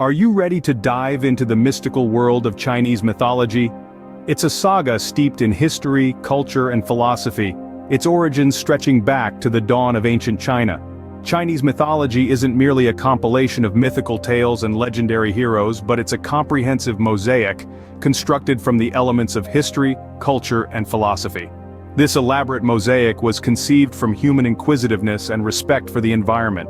Are you ready to dive into the mystical world of Chinese mythology? It's a saga steeped in history, culture, and philosophy, its origins stretching back to the dawn of ancient China. Chinese mythology isn't merely a compilation of mythical tales and legendary heroes, but it's a comprehensive mosaic, constructed from the elements of history, culture, and philosophy. This elaborate mosaic was conceived from human inquisitiveness and respect for the environment.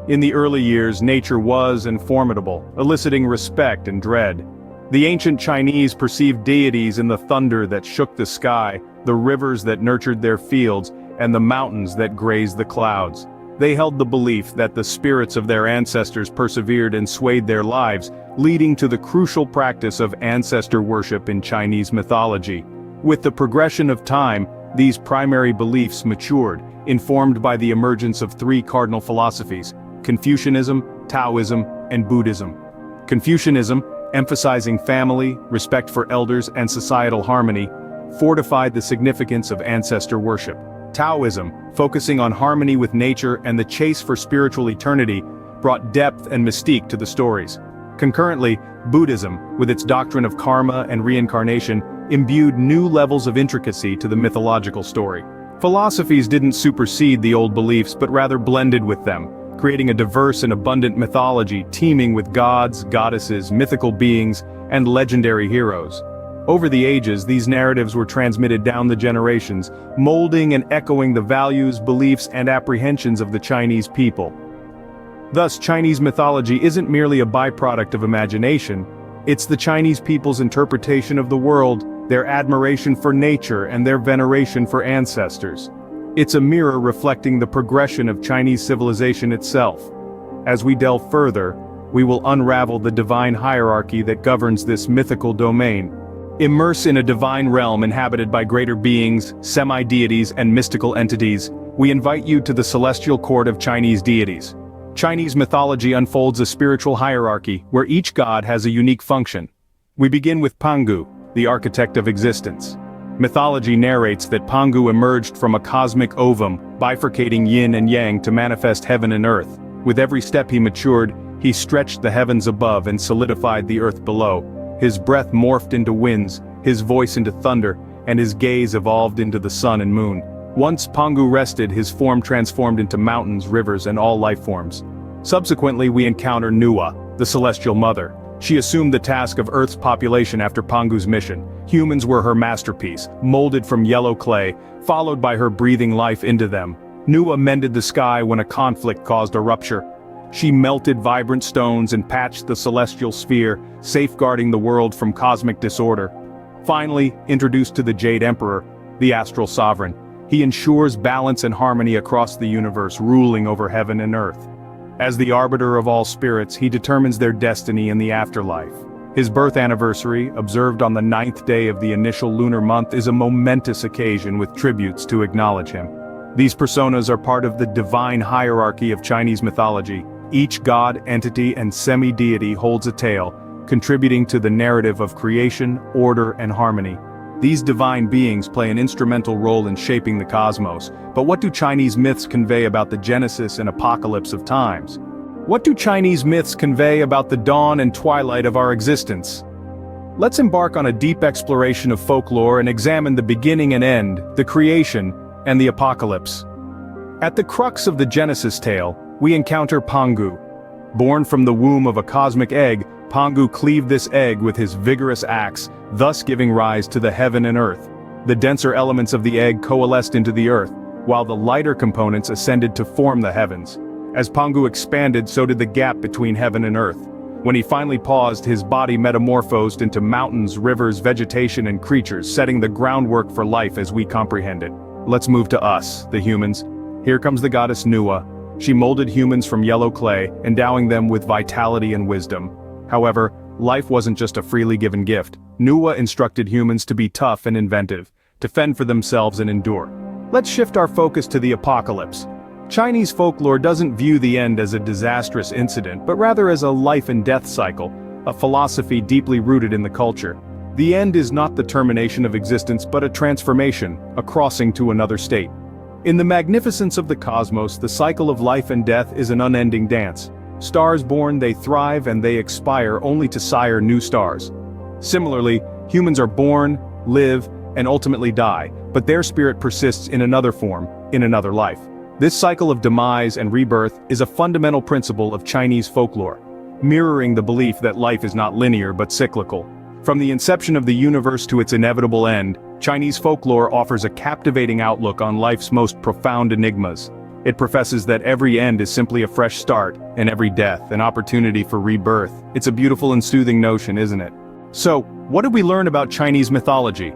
In the early years, nature was formidable, eliciting respect and dread. The ancient Chinese perceived deities in the thunder that shook the sky, the rivers that nurtured their fields, and the mountains that grazed the clouds. They held the belief that the spirits of their ancestors persevered and swayed their lives, leading to the crucial practice of ancestor worship in Chinese mythology. With the progression of time, these primary beliefs matured, informed by the emergence of three cardinal philosophies: Confucianism, Taoism, and Buddhism. Confucianism, emphasizing family, respect for elders, and societal harmony, fortified the significance of ancestor worship. Taoism, focusing on harmony with nature and the chase for spiritual eternity, brought depth and mystique to the stories. Concurrently, Buddhism, with its doctrine of karma and reincarnation, imbued new levels of intricacy to the mythological story. Philosophies didn't supersede the old beliefs but rather blended with them, creating a diverse and abundant mythology teeming with gods, goddesses, mythical beings, and legendary heroes. Over the ages, these narratives were transmitted down the generations, molding and echoing the values, beliefs, and apprehensions of the Chinese people. Thus, Chinese mythology isn't merely a byproduct of imagination, it's the Chinese people's interpretation of the world, their admiration for nature, and their veneration for ancestors. It's a mirror reflecting the progression of Chinese civilization itself. As we delve further, we will unravel the divine hierarchy that governs this mythical domain. Immerse in a divine realm inhabited by greater beings, semi-deities, and mystical entities, we invite you to the celestial court of Chinese deities. Chinese mythology unfolds a spiritual hierarchy, where each god has a unique function. We begin with Pangu, the architect of existence. Mythology narrates that Pangu emerged from a cosmic ovum, bifurcating yin and yang to manifest heaven and earth. With every step he matured, he stretched the heavens above and solidified the earth below. His breath morphed into winds, his voice into thunder, and his gaze evolved into the sun and moon. Once Pangu rested, his form transformed into mountains, rivers, and all life forms. Subsequently, we encounter Nuwa, the celestial mother. She assumed the task of Earth's population after Pangu's mission. Humans were her masterpiece, molded from yellow clay, followed by her breathing life into them. Nuwa mended the sky when a conflict caused a rupture. She melted vibrant stones and patched the celestial sphere, safeguarding the world from cosmic disorder. Finally, introduced to the Jade Emperor, the astral sovereign, he ensures balance and harmony across the universe, ruling over heaven and earth. As the arbiter of all spirits, he determines their destiny in the afterlife. His birth anniversary, observed on the 9th day of the initial lunar month, is a momentous occasion with tributes to acknowledge him. These personas are part of the divine hierarchy of Chinese mythology. Each god, entity, and semi-deity holds a tale, contributing to the narrative of creation, order, and harmony. These divine beings play an instrumental role in shaping the cosmos, but what do Chinese myths convey about the genesis and apocalypse of times? What do Chinese myths convey about the dawn and twilight of our existence? Let's embark on a deep exploration of folklore and examine the beginning and end, the creation, and the apocalypse. At the crux of the Genesis tale, we encounter Pangu. Born from the womb of a cosmic egg, Pangu cleaved this egg with his vigorous axe, thus giving rise to the heaven and earth. The denser elements of the egg coalesced into the earth, while the lighter components ascended to form the heavens. As Pangu expanded, so did the gap between heaven and earth. When he finally paused, his body metamorphosed into mountains, rivers, vegetation, and creatures, setting the groundwork for life as we comprehend it. Let's move to us, the humans. Here comes the goddess Nuwa. She molded humans from yellow clay, endowing them with vitality and wisdom. However, life wasn't just a freely given gift. Nuwa instructed humans to be tough and inventive, to fend for themselves and endure. Let's shift our focus to the apocalypse. Chinese folklore doesn't view the end as a disastrous incident, but rather as a life and death cycle, a philosophy deeply rooted in the culture. The end is not the termination of existence but a transformation, a crossing to another state. In the magnificence of the cosmos, the cycle of life and death is an unending dance. Stars born, they thrive and they expire only to sire new stars. Similarly, humans are born, live, and ultimately die, but their spirit persists in another form, in another life. This cycle of demise and rebirth is a fundamental principle of Chinese folklore, mirroring the belief that life is not linear but cyclical. From the inception of the universe to its inevitable end, Chinese folklore offers a captivating outlook on life's most profound enigmas. It professes that every end is simply a fresh start, and every death an opportunity for rebirth. It's a beautiful and soothing notion, isn't it? So, what did we learn about Chinese mythology?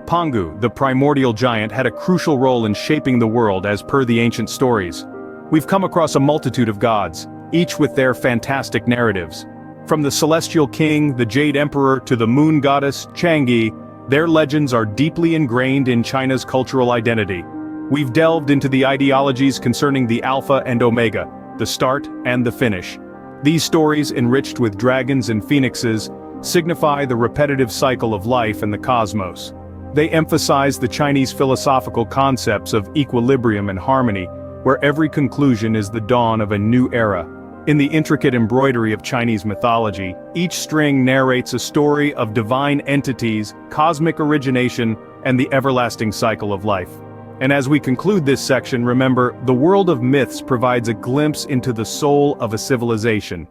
Pangu, the primordial giant, had a crucial role in shaping the world as per the ancient stories. We've come across a multitude of gods, each with their fantastic narratives. From the celestial king, the jade emperor, to the moon goddess, Chang'e, their legends are deeply ingrained in China's cultural identity. We've delved into the ideologies concerning the Alpha and Omega, the start and the finish. These stories, enriched with dragons and phoenixes, signify the repetitive cycle of life and the cosmos. They emphasize the Chinese philosophical concepts of equilibrium and harmony, where every conclusion is the dawn of a new era. In the intricate embroidery of Chinese mythology, each string narrates a story of divine entities, cosmic origination, and the everlasting cycle of life. And as we conclude this section, remember, the world of myths provides a glimpse into the soul of a civilization.